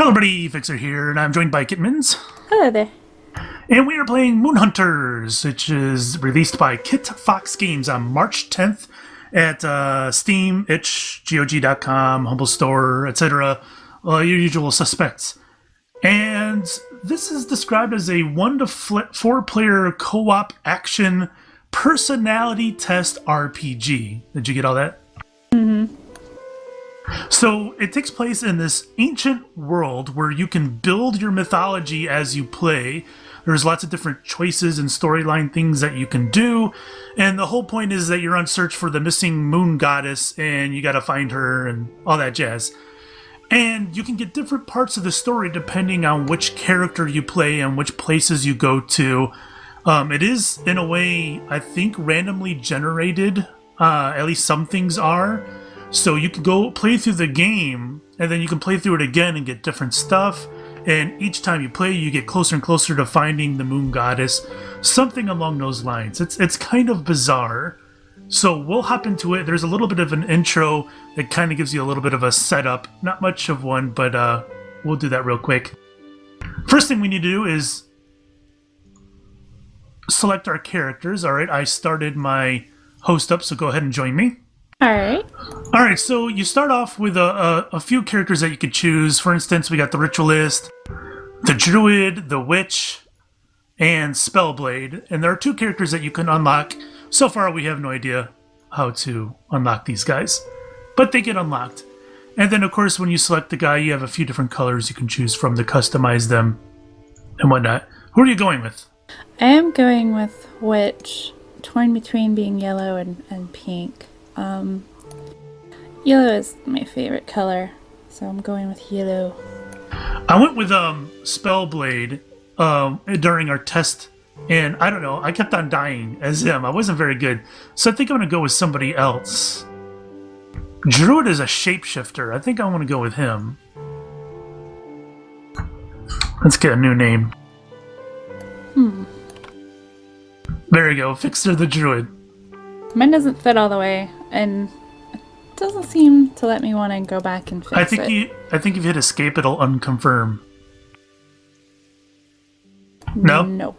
Hello everybody, Fixxxer here, and I'm joined by Mittens. Hello there. And we are playing Moon Hunters, which is released by Kit Fox Games on March 10th at Steam, itch, GOG.com, Humble Store, etc. Your usual suspects. And this is described as a 1 to 4 player co-op action personality test RPG. Did you get all that? Mm-hmm. So it takes place in this ancient world where you can build your mythology as you play. There's lots of different choices and storyline things that you can do. And the whole point is that you're on search for the missing moon goddess and you got to find her and all that jazz. And you can get different parts of the story depending on which character you play and which places you go to. It is, in a way, I think, randomly generated. At least some things are. So you can go play through the game, and then you can play through it again and get different stuff. And each time you play, you get closer and closer to finding the moon goddess. Something along those lines. It's kind of bizarre. So we'll hop into it. There's a little bit of an intro that kind of gives you a little bit of a setup. Not much of one, but we'll do that real quick. First thing we need to do is select our characters. All right, I started my host up, so go ahead and join me. Alright. Alright, so you start off with a few characters that you could choose. For instance, we got the Ritualist, the Druid, the Witch, and Spellblade. And there are 2 characters that you can unlock. So far, we have no idea how to unlock these guys. But they get unlocked. And then, of course, when you select the guy, you have a few different colors you can choose from to customize them and whatnot. Who are you going with? I am going with Witch, torn between being yellow and pink. Yellow is my favorite color, so I'm going with yellow. I went with Spellblade during our test, and I don't know, I kept on dying as him. I wasn't very good, so I think I'm going to go with somebody else. Druid is a shapeshifter. I think I want to go with him. Let's get a new name. There we go, Fixxxer the Druid. Mine doesn't fit all the way, and it doesn't seem to let me want to go back and fix it. I think if you hit escape, it'll unconfirm. No? No.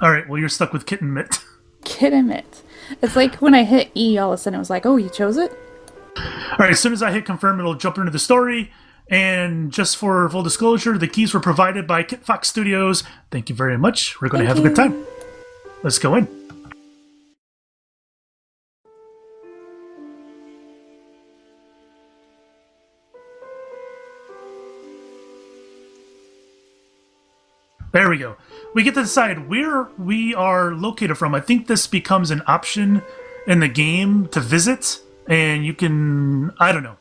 Alright, well you're stuck with Kitten Mitt. Kitten Mitt. It's like when I hit E, all of a sudden it was like, oh, you chose it? Alright, as soon as I hit confirm, it'll jump into the story. And just for full disclosure, the keys were provided by Kit Fox Studios. Thank you very much. We're going to have a good time. Let's go in. There we go. We get to decide where we are located from. I think this becomes an option in the game to visit, and you can... I don't know.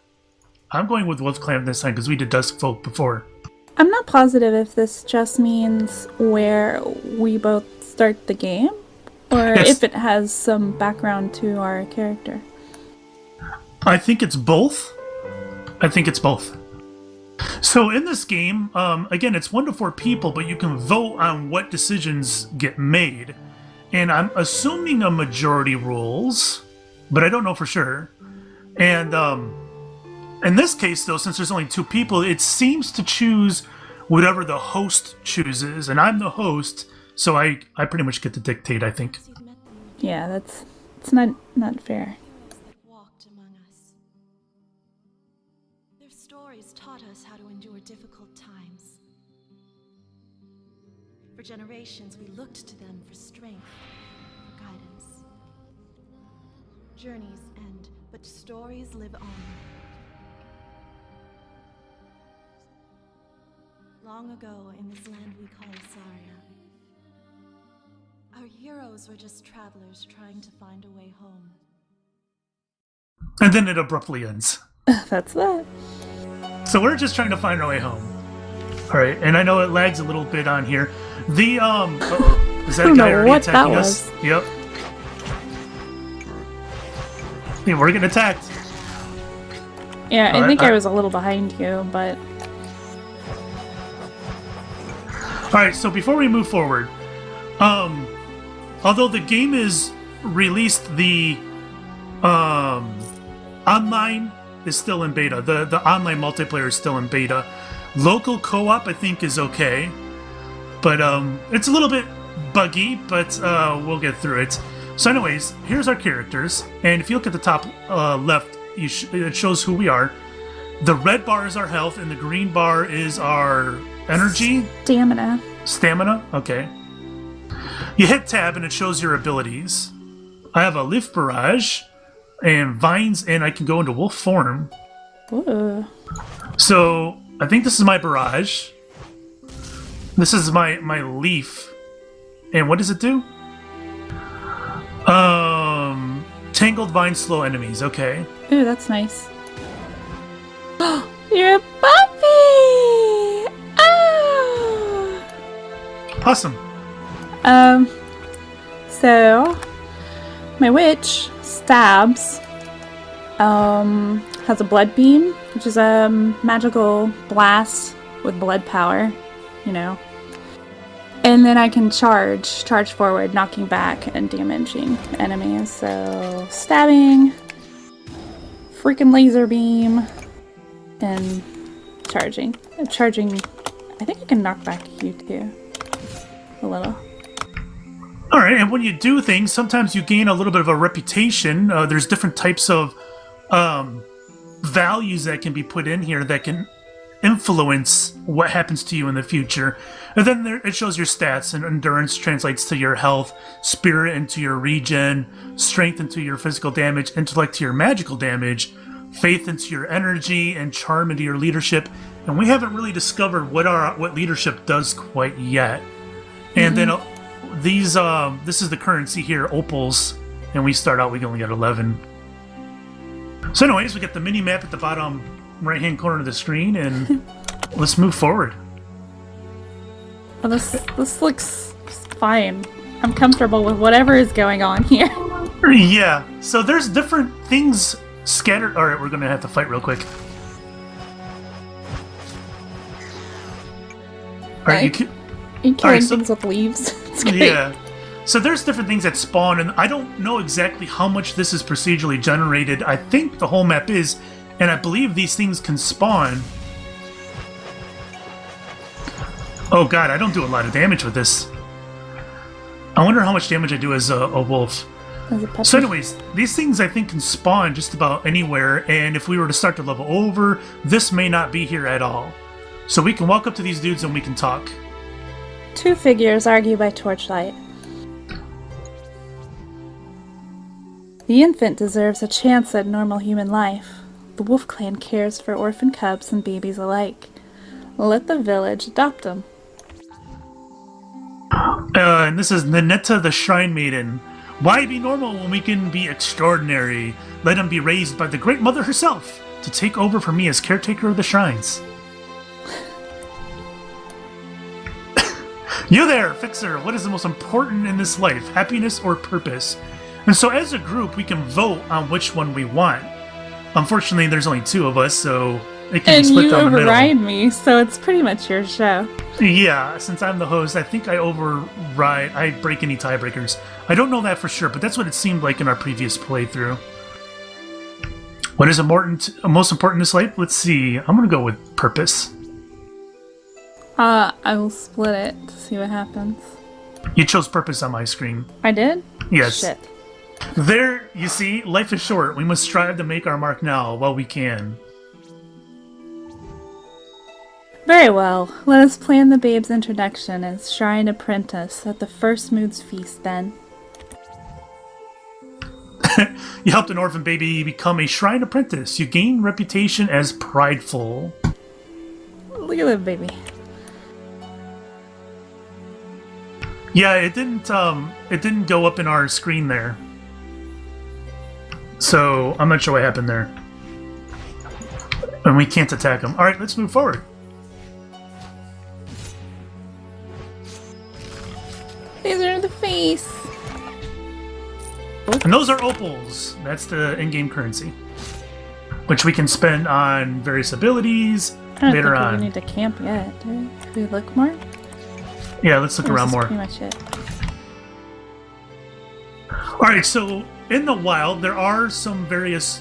I'm going with Wolf Clan this time because we did Dusk Folk before. I'm not positive if this just means where we both start the game, or if it has some background to our character. I think it's both. So in this game, again, it's 1 to 4 people, but you can vote on what decisions get made. And I'm assuming a majority rules, but I don't know for sure. And in this case, though, since there's only 2 people, it seems to choose whatever the host chooses. And I'm the host, so I pretty much get to dictate, I think. Yeah, it's not fair. Stories taught us how to endure difficult times. For generations, we looked to them for strength, for guidance. Journeys end, but stories live on. Long ago, in this land we call Saria, our heroes were just travelers trying to find a way home. And then it abruptly ends. That's that. So we're just trying to find our way home. Alright, and I know it lags a little bit on here. The, is that a guy already attacking us? Yep. Yeah, we're getting attacked. Yeah, I think I was a little behind you, but... Alright, so before we move forward, although the game is released, the, online is still in beta. The online multiplayer is still in beta. Local co-op, I think, is okay. But it's a little bit buggy, but we'll get through it. So anyways, here's our characters. And if you look at the top left, it shows who we are. The red bar is our health, and the green bar is our energy. Stamina. Stamina? Okay. You hit tab, and it shows your abilities. I have a leaf barrage, and vines, and I can go into wolf form. Ooh. So, I think this is my barrage. This is my leaf. And what does it do? Tangled vines slow enemies, okay. Ooh, that's nice. You're a puppy! Oh! Awesome. So my witch stabs has a blood beam, which is a magical blast with blood power, you know. And then I can charge forward, knocking back and damaging enemies. So stabbing, freaking laser beam, and charging. Charging, I think I can knock back you too. A little. Alright, and when you do things, sometimes you gain a little bit of a reputation. There's different types of values that can be put in here that can influence what happens to you in the future. And then it shows your stats, and endurance translates to your health, spirit into your regen, strength into your physical damage, intellect to your magical damage, faith into your energy, and charm into your leadership. And we haven't really discovered what leadership does quite yet. And then this is the currency here, opals, and we start out, we only got 11. So anyways, we got the mini map at the bottom right hand corner of the screen, and let's move forward. Well, this looks fine. I'm comfortable with whatever is going on here. Yeah, so there's different things scattered. Alright, we're gonna have to fight real quick. Alright, You killing things with leaves. It's great. Yeah. So there's different things that spawn, and I don't know exactly how much this is procedurally generated. I think the whole map is, and I believe these things can spawn. Oh god, I don't do a lot of damage with this. I wonder how much damage I do as a wolf. So anyways, these things I think can spawn just about anywhere, and if we were to start to level over, this may not be here at all. So we can walk up to these dudes and we can talk. Two figures argue by torchlight. The infant deserves a chance at normal human life. The Wolf Clan cares for orphan cubs and babies alike. Let the village adopt them. And this is Nanetta the Shrine Maiden. Why be normal when we can be extraordinary? Let him be raised by the Great Mother herself to take over for me as caretaker of the shrines. You there, Fixxxer! What is the most important in this life, happiness or purpose? And so as a group, we can vote on which one we want. Unfortunately, there's only two of us, so it can be split down the middle. And you override me, so it's pretty much your show. Yeah, since I'm the host, I think I break any tiebreakers. I don't know that for sure, but that's what it seemed like in our previous playthrough. What is most important in this life? Let's see. I'm gonna go with purpose. I will split it to see what happens. You chose purpose on my screen. I did? Yes. Shit. There, you see, life is short. We must strive to make our mark now while we can. Very well. Let us plan the babe's introduction as Shrine Apprentice at the First Mood's Feast, then. You helped an orphan baby become a Shrine Apprentice. You gain reputation as prideful. Look at that baby. Yeah, it didn't go up in our screen there. So, I'm not sure what happened there. And we can't attack him. Alright, let's move forward. These are the face. And those are opals. That's the in-game currency. Which we can spend on various abilities later on. I don't think we need to camp yet, do we? Should we look more? Yeah, let's look around more. That's pretty much it. Alright, so in the wild, there are some various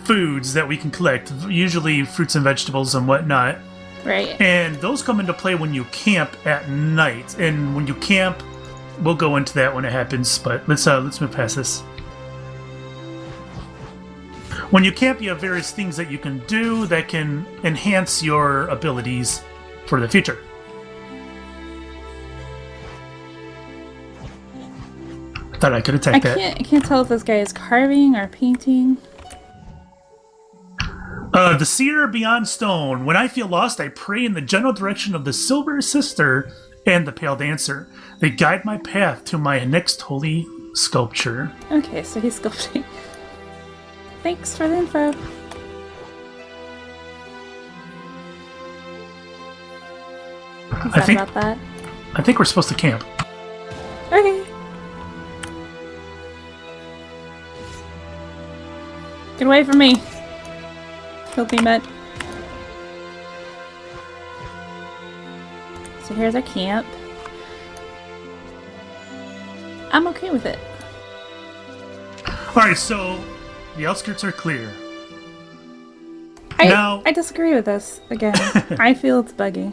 foods that we can collect. Usually fruits and vegetables and whatnot. Right. And those come into play when you camp at night. And when you camp, we'll go into that when it happens, but let's move past this. When you camp, you have various things that you can do that can enhance your abilities for the future. I thought I could attack that. I can't tell if this guy is carving or painting. The Seer Beyond Stone. When I feel lost, I pray in the general direction of the Silver Sister and the Pale Dancer. They guide my path to my next holy sculpture. Okay, so he's sculpting. Thanks for the info. About that? I think we're supposed to camp. Okay. Get away from me. Filthy Met. So here's our camp. I'm okay with it. Alright, so the outskirts are clear. I disagree with this again. I feel it's buggy.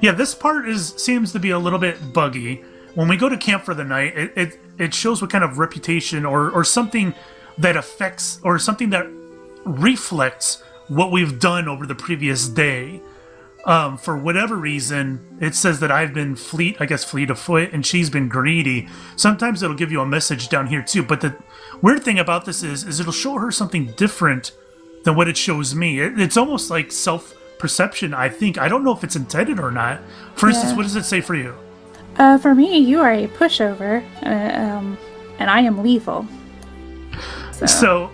Yeah, this part seems to be a little bit buggy. When we go to camp for the night, it shows what kind of reputation or something that affects or something that reflects what we've done over the previous day. For whatever reason, it says that I've been fleet of foot, and she's been greedy. Sometimes it'll give you a message down here too, but the weird thing about this is it'll show her something different than what it shows me. It's almost like self-perception, I think. I don't know if it's intended or not. For instance, what does it say for you? For me, you are a pushover, and I am lethal. So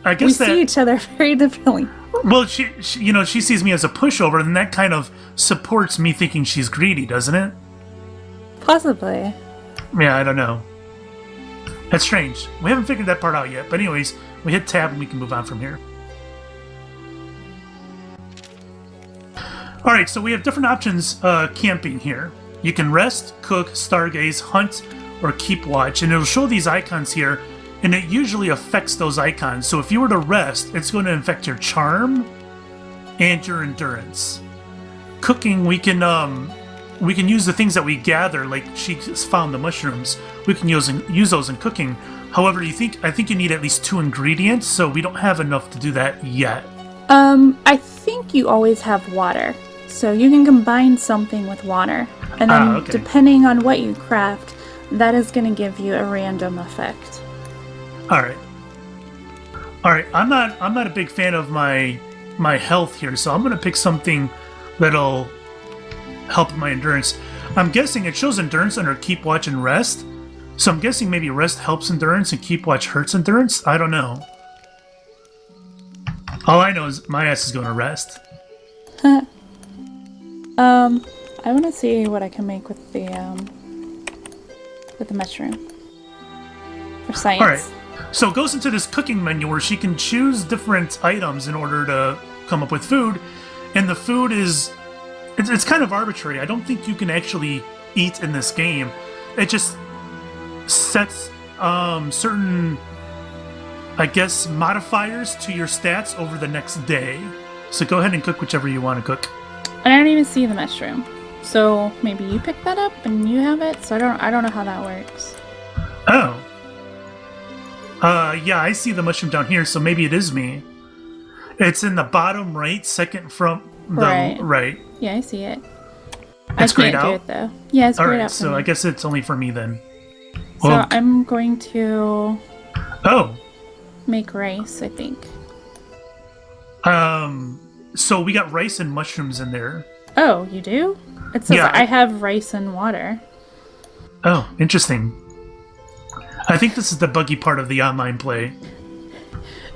I guess we see each other very differently. Well, she sees me as a pushover, and that kind of supports me thinking she's greedy, doesn't it? Possibly. Yeah, I don't know. That's strange. We haven't figured that part out yet. But anyways, we hit tab and we can move on from here. Alright, so we have different options camping here. You can rest, cook, stargaze, hunt, or keep watch. And it'll show these icons here, and it usually affects those icons. So if you were to rest, it's going to affect your charm and your endurance. Cooking, we can use the things that we gather, like she found the mushrooms. We can use those in cooking. However, I think you need at least 2 ingredients, so we don't have enough to do that yet. I think you always have water. So you can combine something with water. And then depending on what you craft, that is going to give you a random effect. Alright, I'm not a big fan of my health here, so I'm going to pick something that'll help my endurance. I'm guessing it shows endurance under keep, watch, and rest. So I'm guessing maybe rest helps endurance and keep, watch hurts endurance. I don't know. All I know is my ass is going to rest. I want to see what I can make with the mushroom for science. All right. So it goes into this cooking menu where she can choose different items in order to come up with food, and the food it's kind of arbitrary. I don't think you can actually eat in this game. It just sets certain, I guess, modifiers to your stats over the next day. So go ahead and cook whichever you want to cook. I don't even see the mushroom. So maybe you pick that up and you have it. So I don't know how that works. Oh. Yeah, I see the mushroom down here, so maybe it is me. It's in the bottom right, second from the right. Yeah, I see it. It's grayed out? I can't do it, though. Yeah, it's grayed out for so me. I guess it's only for me then. So I'm going to... Oh. Make rice, I think. So we got rice and mushrooms in there. Oh, you do? It says I have rice and water. Oh, interesting. I think this is the buggy part of the online play.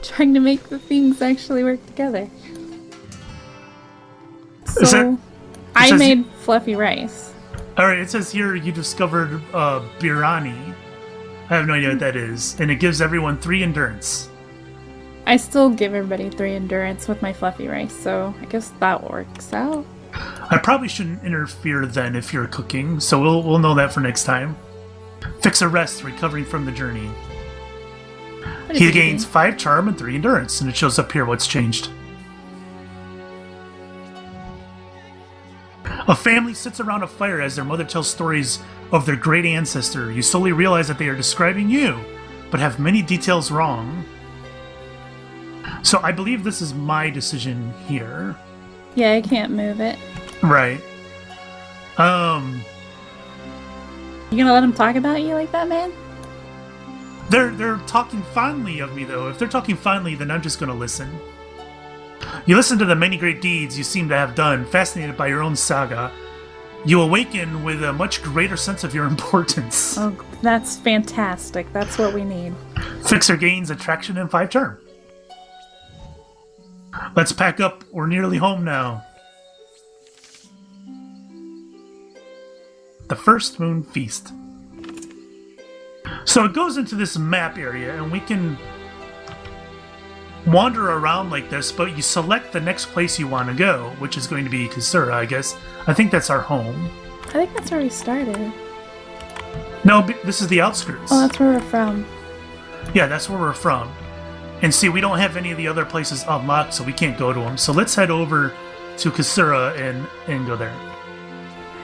Trying to make the things actually work together. So, I made fluffy rice. Alright, it says here you discovered biryani. I have no idea what that is. And it gives everyone 3 endurance. I still give everybody 3 endurance with my fluffy rice, so I guess that works out. I probably shouldn't interfere then if you're cooking, so we'll know that for next time. Fixxxer rest, recovering from the journey. He gains 5 charm and 3 endurance, and it shows up here what's changed. A family sits around a fire as their mother tells stories of their great ancestor. You slowly realize that they are describing you, but have many details wrong. So I believe this is my decision here. Yeah, I can't move it. Right. You gonna let them talk about you like that, man? They're talking fondly of me, though. If they're talking fondly, then I'm just gonna listen. You listen to the many great deeds you seem to have done, fascinated by your own saga. You awaken with a much greater sense of your importance. Oh, that's fantastic. That's what we need. Fixxxer gains attraction and 5 charm. Let's pack up. We're nearly home now. The First Moon Feast. So it goes into this map area, and we can wander around like this, but you select the next place you want to go, which is going to be Kixxxer, I guess. I think that's our home. I think that's where we started. No, this is the outskirts. Oh, that's where we're from. Yeah, that's where we're from. And see, we don't have any of the other places unlocked, so we can't go to them. So let's head over to Kixxxer and go there.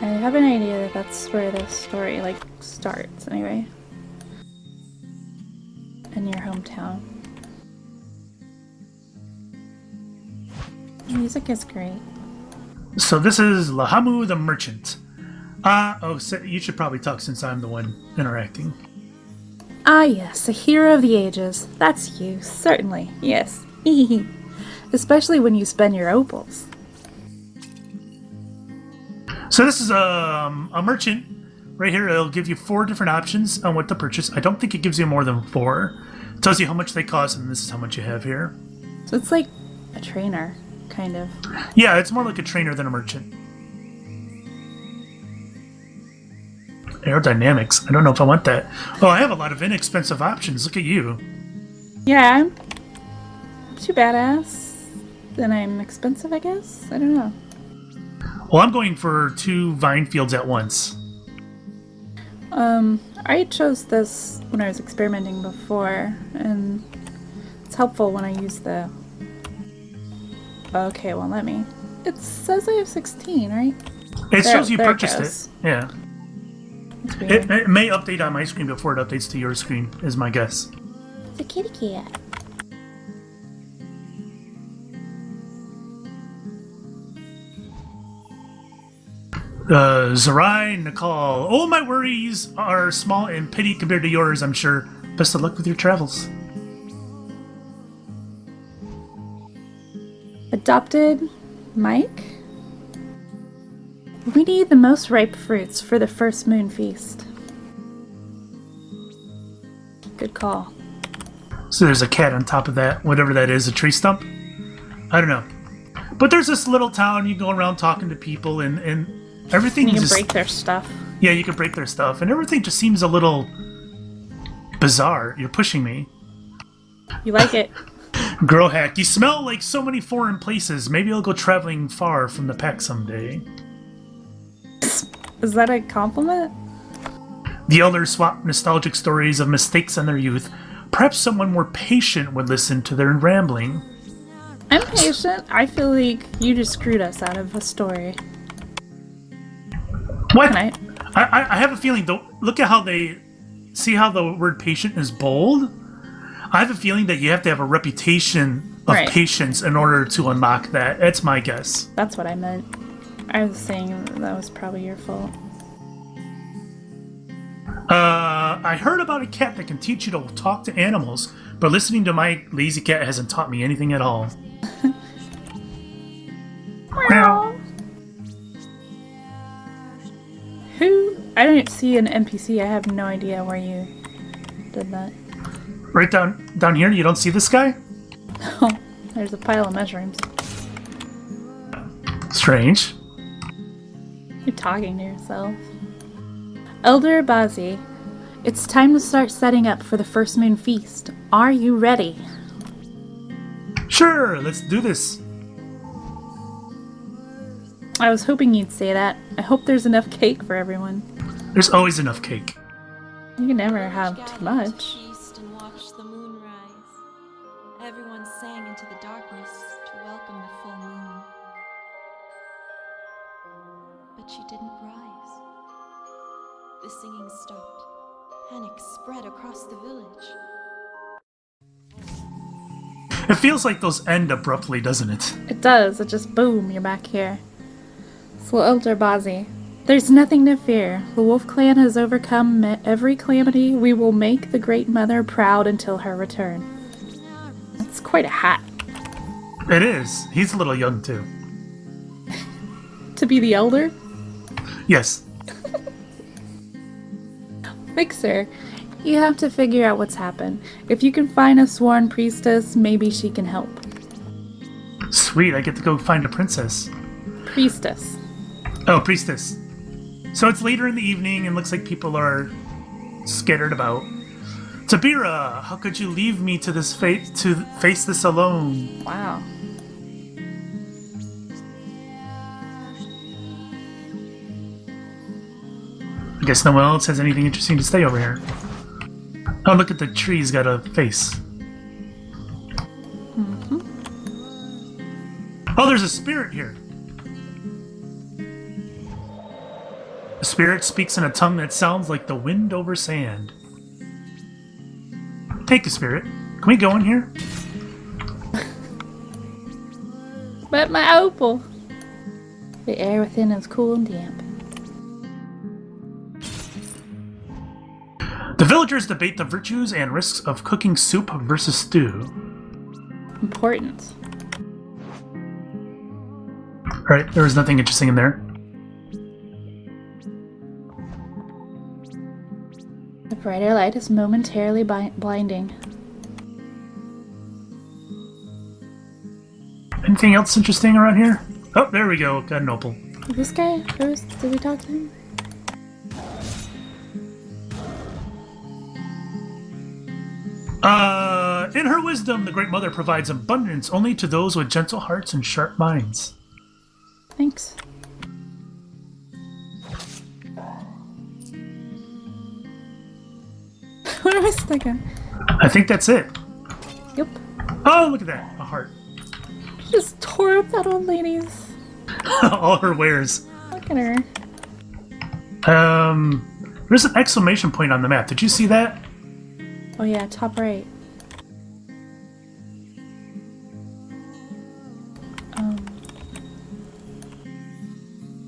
I have an idea that that's where the story, like, starts, anyway. In your hometown. Music is great. So this is Lahamu the Merchant. So you should probably talk since I'm the one interacting. Ah, yes, a hero of the ages. That's you, certainly, yes. Especially when you spend your opals. So this is a merchant. Right here, it'll give you 4 different options on what to purchase. I don't think it gives you more than 4. It tells you how much they cost, and this is how much you have here. So it's like a trainer, kind of. Yeah, it's more like a trainer than a merchant. Aerodynamics. I don't know if I want that. Oh, I have a lot of inexpensive options. Look at you. Yeah, I'm too badass. Then I'm expensive, I guess? I don't know. Well, I'm going for 2 vine fields at once. I chose this when I was experimenting before, and it's helpful when I use the... Okay, well, let me... It says I have 16, right? It shows you there it purchased goes. it. Yeah. It's weird. It may update on my screen before it updates to your screen, is my guess. It's a kitty cat. Zarai, Nicole. Oh, my worries are small and petty compared to yours, I'm sure. Best of luck with your travels. Adopted Mike? We need the most ripe fruits for the first moon feast. Good call. So there's a cat on top of that, whatever that is, a tree stump? I don't know. But there's this little town, you go around talking to people, and everything You can just... break their stuff. Yeah, you can break their stuff, and everything just seems a little bizarre. You're pushing me. You like it? Girl hack, you smell like so many foreign places. Maybe I'll go traveling far from the pack someday. Is that a compliment? The elders swap nostalgic stories of mistakes in their youth. Perhaps someone more patient would listen to their rambling. I'm patient. I feel like you just screwed us out of a story. What? Can I have a feeling, though. Look at how they... See how the word patient is bold? I have a feeling that you have to have a reputation of Right. patience in order to unlock that. That's my guess. That's what I meant. I was saying that was probably your fault. I heard about a cat that can teach you to talk to animals, but listening to my lazy cat hasn't taught me anything at all. Meow. Who? I don't see an NPC. I have no idea where you did that. Right down here, you don't see this guy? Oh, there's a pile of mushrooms. Strange. You're talking to yourself. Elder Bazi, it's time to start setting up for the first moon feast. Are you ready? Sure, let's do this. I was hoping you'd say that. I hope there's enough cake for everyone. There's always enough cake. You can never have too much. Feast and watch the moon rise. Everyone sang into the darkness to welcome the full moon. she didn't rise. The singing stopped. Panic spread across the village. It feels like those end abruptly, doesn't it? It does. It just boom, you're back here. So Elder Bazi. There's nothing to fear. The Wolf Clan has overcome every calamity. We will make the Great Mother proud until her return. That's quite a hat. It is. He's a little young, too. To be the elder? Yes. Fixxxer, you have to figure out what's happened. If you can find a sworn priestess, maybe she can help. Sweet, I get to go find a princess. Priestess. Oh, priestess. So it's later in the evening and looks like people are scattered about. Tabira, how could you leave me to this to face this alone? Wow. I guess no one else has anything interesting to say over here. Oh, look at the tree's got a face. Mm-hmm. Oh, there's a spirit here. The spirit speaks in a tongue that sounds like the wind over sand. Take a spirit. Can we go in here? But my opal. The air within is cool and damp. The villagers debate the virtues and risks of cooking soup versus stew. Important. Alright, there was nothing interesting in there. The brighter light is momentarily blinding. Anything else interesting around here? Oh, there we go. Got an opal. This guy, did we talk to him? In her wisdom, the Great Mother provides abundance only to those with gentle hearts and sharp minds. Thanks. What am I sticking? I think that's it. Yep. Oh, look at that. A heart. Just tore up that old lady's. All her wares. Look at her. There's an exclamation point on the map. Did you see that? Oh yeah, top right.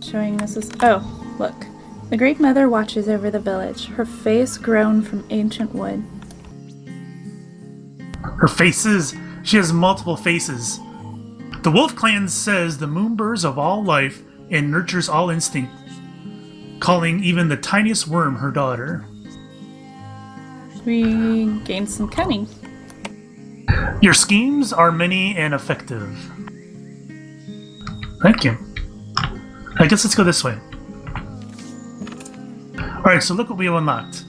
Showing this is... Oh, look. The Great Mother watches over the village, her face grown from ancient wood. Her faces. She has multiple faces. The Wolf Clan says the moon burrs of all life and nurtures all instinct, calling even the tiniest worm her daughter. We gained some cunning. Your schemes are many and effective. Thank you. I guess let's go this way. Alright, so look what we have unlocked.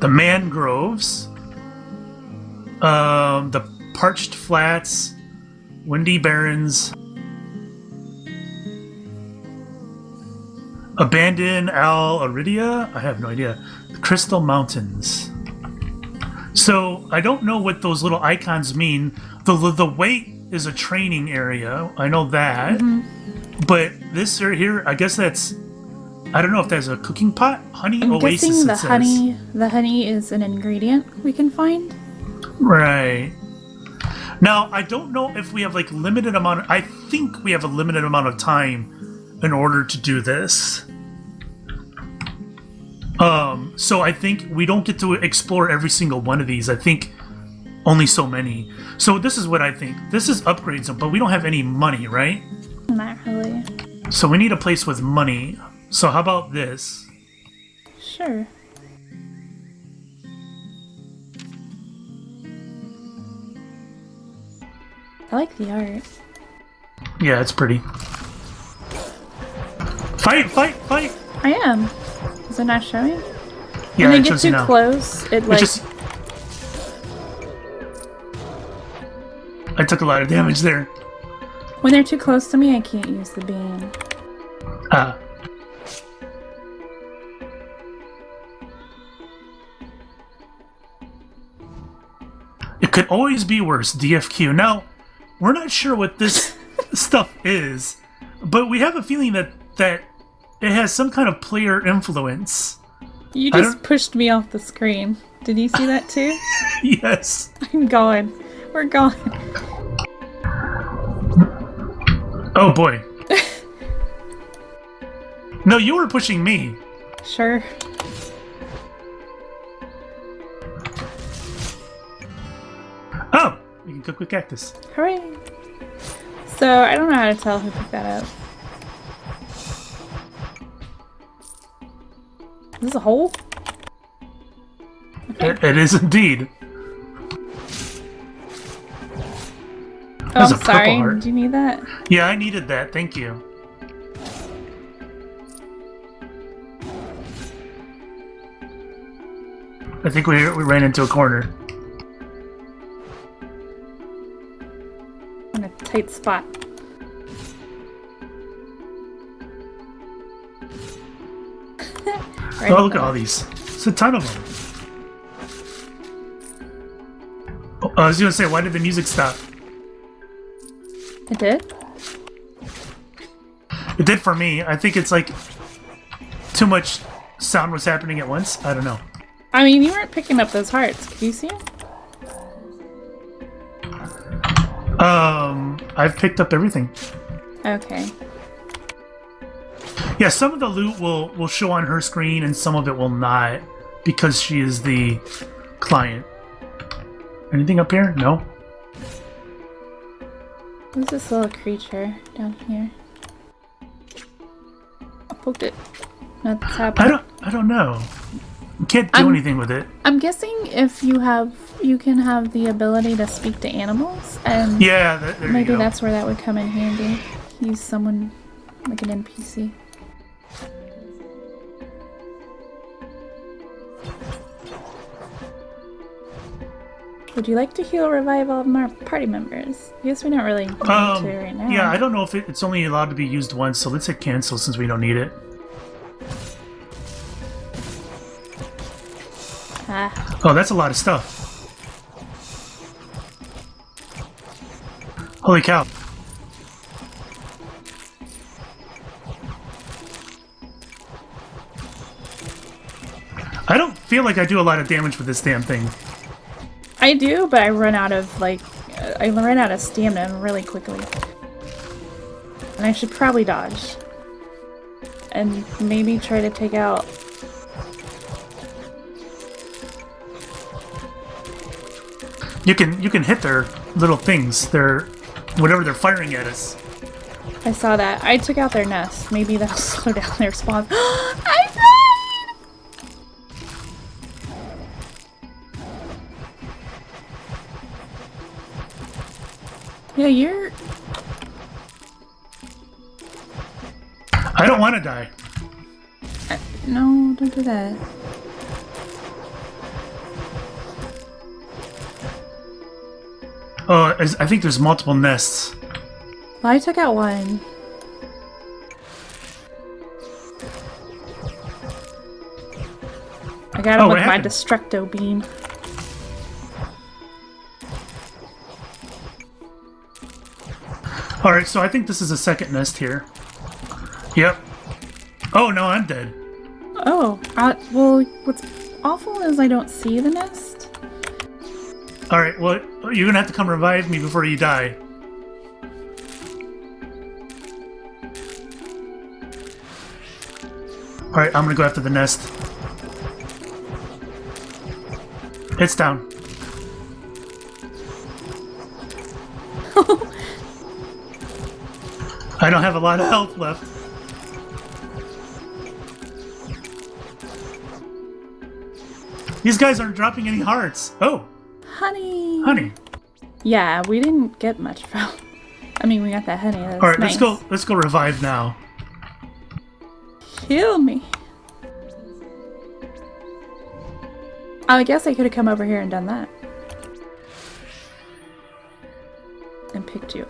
The mangroves. The parched flats. Windy barrens. Abandoned Al Aridia? I have no idea. The Crystal Mountains. So, I don't know what those little icons mean. The weight is a training area. I know that. Mm-hmm. But this right here, I guess that's... I don't know if that's a cooking pot. Honey I'm Oasis, guessing it says. The honey is an ingredient we can find. Right. Now, I don't know if we have like limited amount of... I think we have a limited amount of time in order to do this. So I think we don't get to explore every single one of these. I think only so many. So this is what I think. This is upgrades, but we don't have any money, right? Not really. So we need a place with money. So how about this? Sure. I like the art. Yeah, it's pretty. Fight, fight, fight! I am. Is it not showing? Yeah, when they it get shows you too now. close, it like... I took a lot of damage there. When they're too close to me, I can't use the beam. It could always be worse, DFQ. Now, we're not sure what this stuff is, but we have a feeling that it has some kind of player influence. You just pushed me off the screen. Did you see that too? Yes. I'm going. We're going. Oh boy. No, you were pushing me. Sure. Oh, you can cook with cactus. Hooray! So, I don't know how to tell who picked that up. Is this a hole? Okay. It is indeed. Oh, There's a I'm purple sorry. heart. Did you need that? Yeah, I needed that. Thank you. I think we ran into a corner. In a tight spot. Right, Oh, look at all these. It's a ton of them. Oh, I was going to say, why did the music stop? It did? It did for me. I think it's like too much sound was happening at once. I don't know. I mean, you weren't picking up those hearts. Could you see them? I've picked up everything. Okay. Yeah, some of the loot will show on her screen and some of it will not because she is the client. Anything up here? No. Who's this little creature down here? I poked it. Nothing's happening. I don't know. You can't do anything with it. I'm guessing if you can have the ability to speak to animals, and Yeah, there maybe you go. that's where that would come in handy. Use someone like an NPC. Would you like to heal or revive all of our party members? I guess we don't really need to right now. Yeah, I don't know if it's only allowed to be used once, so let's hit cancel since we don't need it. Ah, Oh, that's a lot of stuff. Holy cow. I don't feel like I do a lot of damage with this damn thing. I do, but I run out of stamina really quickly. And I should probably dodge. And maybe try to take out... You can hit their little things, their whatever they're firing at us. I saw that. I took out their nest. Maybe that'll slow down their spawn. I died! Yeah, you're... I don't want to die. No, don't do that. Oh, I think there's multiple nests. Well, I took out one. I got him what with my happened? Destructo beam. Alright, so I think this is a second nest here. Yep. Oh, no, I'm dead. Oh, well, what's awful is I don't see the nest. Alright, well, you're gonna have to come revive me before you die. Alright, I'm gonna go after the nest. It's down. I don't have a lot of health left. These guys aren't dropping any hearts. Oh, Honey. honey. Yeah, we didn't get much from. I mean, we got that honey. That's All right, nice. let's go revive now. Kill me. I guess I could have come over here and done that. And picked you.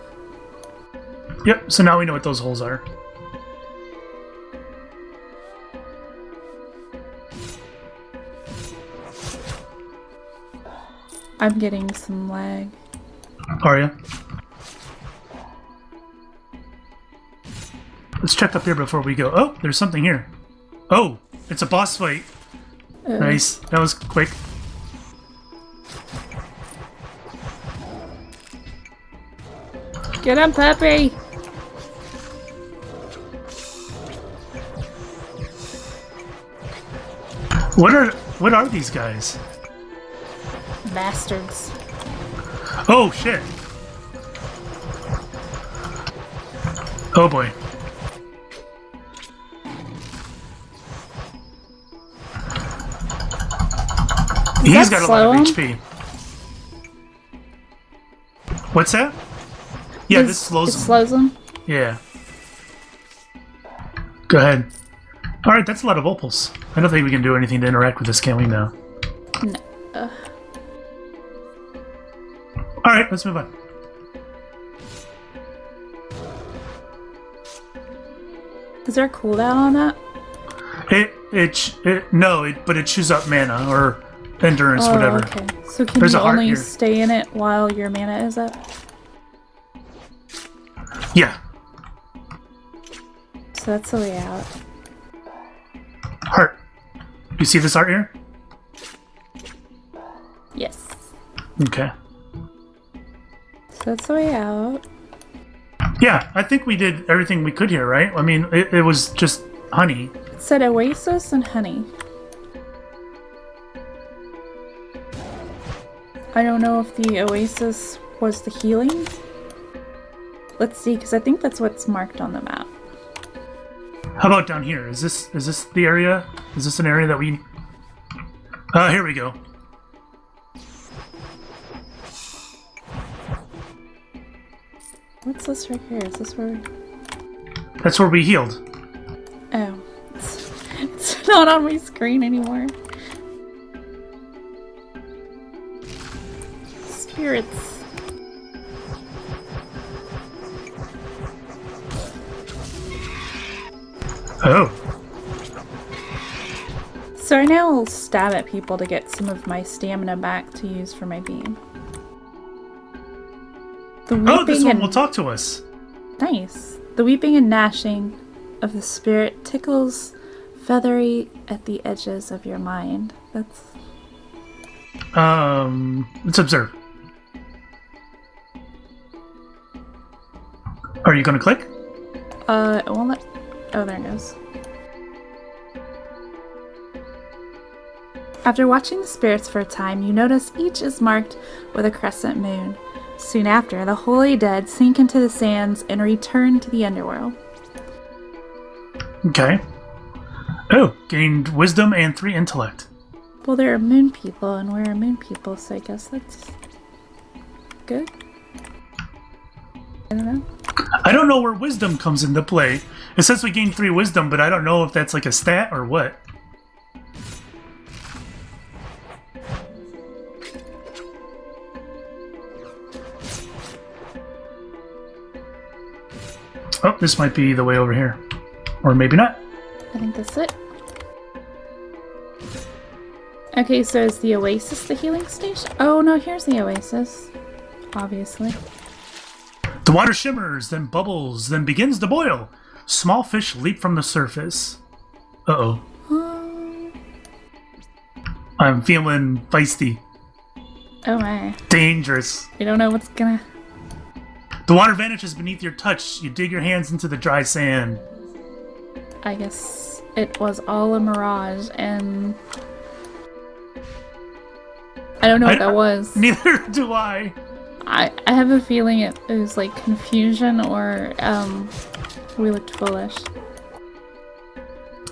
Yep, so now we know what those holes are. I'm getting some lag. Are you? Let's check up here before we go. Oh, there's something here. Oh, it's a boss fight. Nice. That was quick. Get him, puppy! What are these guys? Bastards. Oh shit. Oh boy. He's got a lot of HP. What's that? Yeah, this slows him. It slows him? Yeah. Go ahead. Alright, that's a lot of opals. I don't think we can do anything to interact with this, can we now? No. Alright, let's move on. Is there a cooldown on that? But it chews up mana or endurance, whatever. Okay. So can There's you a heart only here. stay in it while your mana is up? Yeah. So that's the way out. Heart. You see this heart here? Yes. Okay. So that's the way out. Yeah, I think we did everything we could here, right? I mean, it was just honey. It said oasis and honey. I don't know if the oasis was the healing. Let's see, because I think that's what's marked on the map. How about down here? Is this the area? Is this an area that we... here we go. What's this right here? Is this where... That's where we healed. Oh. It's not on my screen anymore. Spirits. Oh. So I now will stab at people to get some of my stamina back to use for my beam. The Oh, this weeping one and... will talk to us. Nice. The weeping and gnashing of the spirit tickles feathery at the edges of your mind. That's... Let's observe. Are you gonna click? It won't let... Oh, there it goes. After watching the spirits for a time, you notice each is marked with a crescent moon. Soon after, the holy dead sink into the sands and return to the underworld. Okay. Oh, gained wisdom and 3 intellect. Well, there are moon people, and we're moon people, so I guess that's good. I don't know. I don't know where wisdom comes into play. It says we gained 3 wisdom, but I don't know if that's like a stat or what. Oh, this might be the way over here. Or maybe not. I think that's it. Okay, so is the oasis the healing station? Oh no, here's the oasis. Obviously. The water shimmers, then bubbles, then begins to boil. Small fish leap from the surface. Uh-oh. I'm feeling feisty. Oh my. Dangerous. We don't know what's gonna... The water vanishes beneath your touch. You dig your hands into the dry sand. I guess it was all a mirage, and... I don't know what that was. Neither do I. I have a feeling it was like confusion or we looked foolish.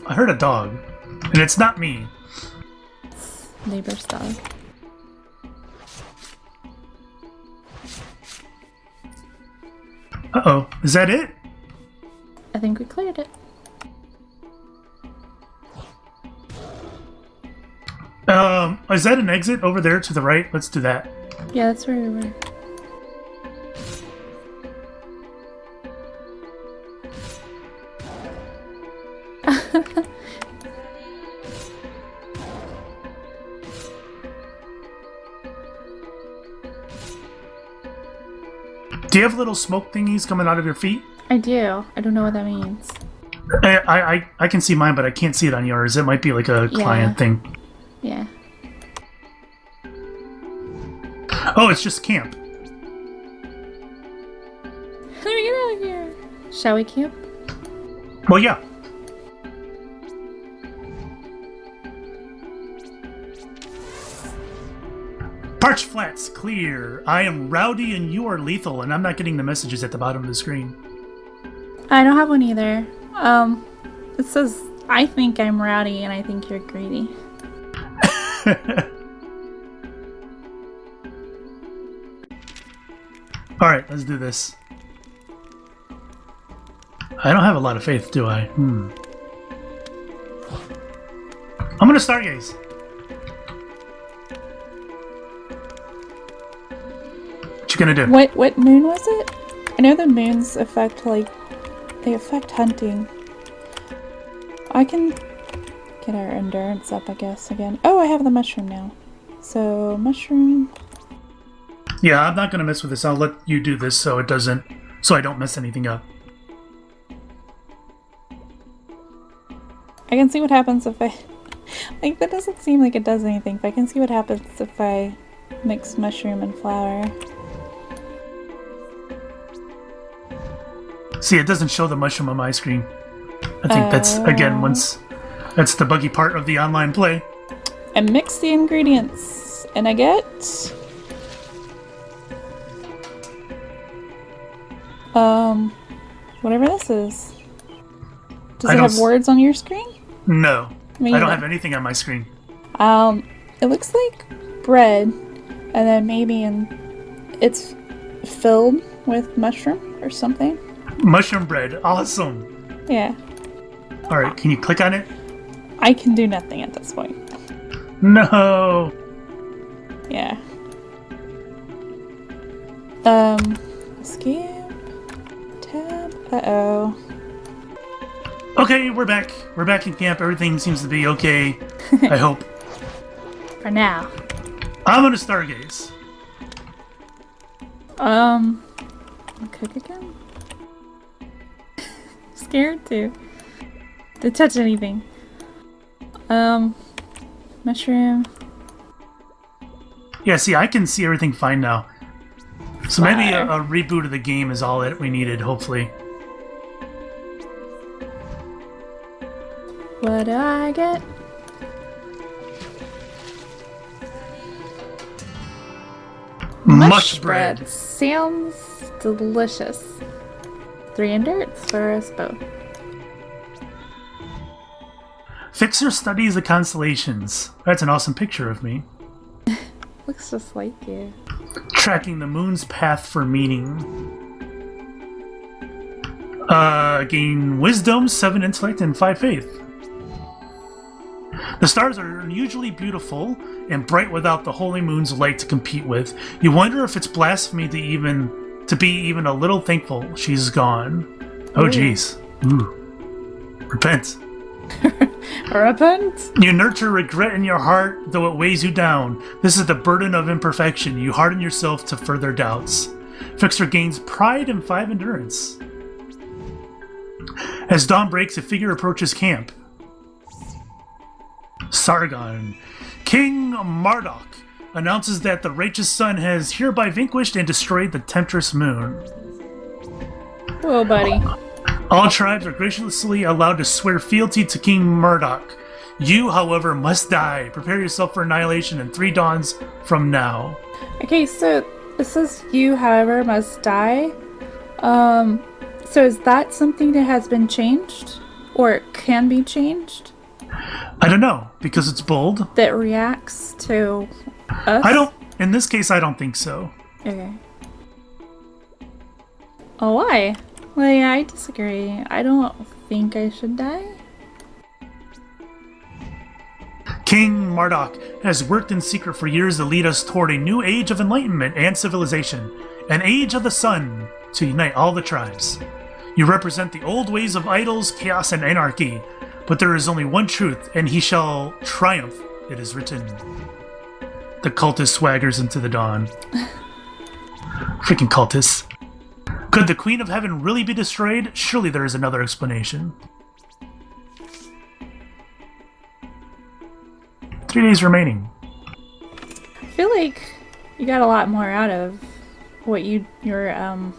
I heard a dog. And it's not me. It's neighbor's dog. Uh-oh. Is that it? I think we cleared it. Is that an exit over there to the right? Let's do that. Yeah, that's where we were. Do you have little smoke thingies coming out of your feet? I do. I don't know what that means. I can see mine, but I can't see it on yours. It might be like a client thing. Yeah. Oh, it's just camp. Let me get out of here. Shall we camp? Well, yeah. Parch Flats, clear. I am rowdy and you are lethal, and I'm not getting the messages at the bottom of the screen. I don't have one either. It says, I think I'm rowdy and I think you're greedy. Alright, let's do this. I don't have a lot of faith, do I? I'm gonna stargaze. What you gonna do? What moon was it? I know the moons affect, like, they affect hunting. I can get our endurance up, I guess, again. Oh, I have the mushroom now. So, mushroom. Yeah, I'm not gonna mess with this. I'll let you do this so it doesn't, so I don't mess anything up. I can see what happens if I... Like, that doesn't seem like it does anything, but I can see what happens if I mix mushroom and flour. See, it doesn't show the mushroom on my screen. I think that's, again, that's the buggy part of the online play. I mix the ingredients, and I get... whatever this is. Does it have words on your screen? No. Me I don't either. have anything on my screen. It looks like bread, and then maybe it's filled with mushroom or something. Mushroom bread. Awesome. Yeah. Alright, can you click on it? I can do nothing at this point. No. Yeah. Escape. Tab. Uh-oh. Okay, we're back. We're back in camp. Everything seems to be okay. I hope. For now. I'm gonna stargaze. Cook again? Scared to touch anything. Mushroom. Yeah, see, I can see everything fine now. So maybe a reboot of the game is all that we needed, hopefully. What do I get? Mush bread. Sounds delicious. 3 endurance for us both. Fixxxer studies the constellations. That's an awesome picture of me. Looks just like you. Tracking the moon's path for meaning. Gain wisdom, 7 intellect, and 5 faith. The stars are unusually beautiful and bright without the holy moon's light to compete with. You wonder if it's blasphemy to be even a little thankful she's gone. Oh, jeez. Ooh. Repent. Repent? You nurture regret in your heart, though it weighs you down. This is the burden of imperfection. You harden yourself to further doubts. Fixxxer gains pride and 5 endurance. As dawn breaks, a figure approaches camp. Sargon. King Marduk announces that the righteous sun has hereby vanquished and destroyed the temptress moon. Whoa, buddy. All tribes are graciously allowed to swear fealty to King Marduk. You, however, must die. Prepare yourself for annihilation in 3 dawns from now. Okay, so it says you, however, must die. So is that something that has been changed? Or it can be changed? I don't know, because it's bold. That reacts to us? In this case, I don't think so. Okay. Oh, why? Like, I disagree. I don't think I should die. King Marduk has worked in secret for years to lead us toward a new age of enlightenment and civilization, an age of the sun to unite all the tribes. You represent the old ways of idols, chaos, and anarchy, but there is only one truth, and he shall triumph, it is written. The cultist swaggers into the dawn. Freaking cultists. Could the Queen of Heaven really be destroyed? Surely there is another explanation. 3 days remaining. I feel like you got a lot more out of what your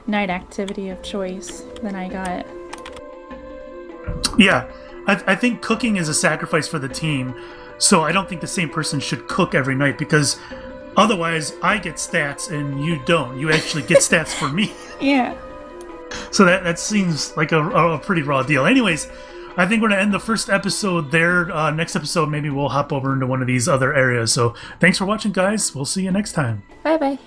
night activity of choice than I got. Yeah, I think cooking is a sacrifice for the team, so I don't think the same person should cook every night, because otherwise I get stats and you don't. You actually get stats for me. Yeah. So that seems like a pretty raw deal. Anyways, I think we're going to end the first episode there. Next episode, maybe we'll hop over into one of these other areas. So thanks for watching, guys. We'll see you next time. Bye-bye.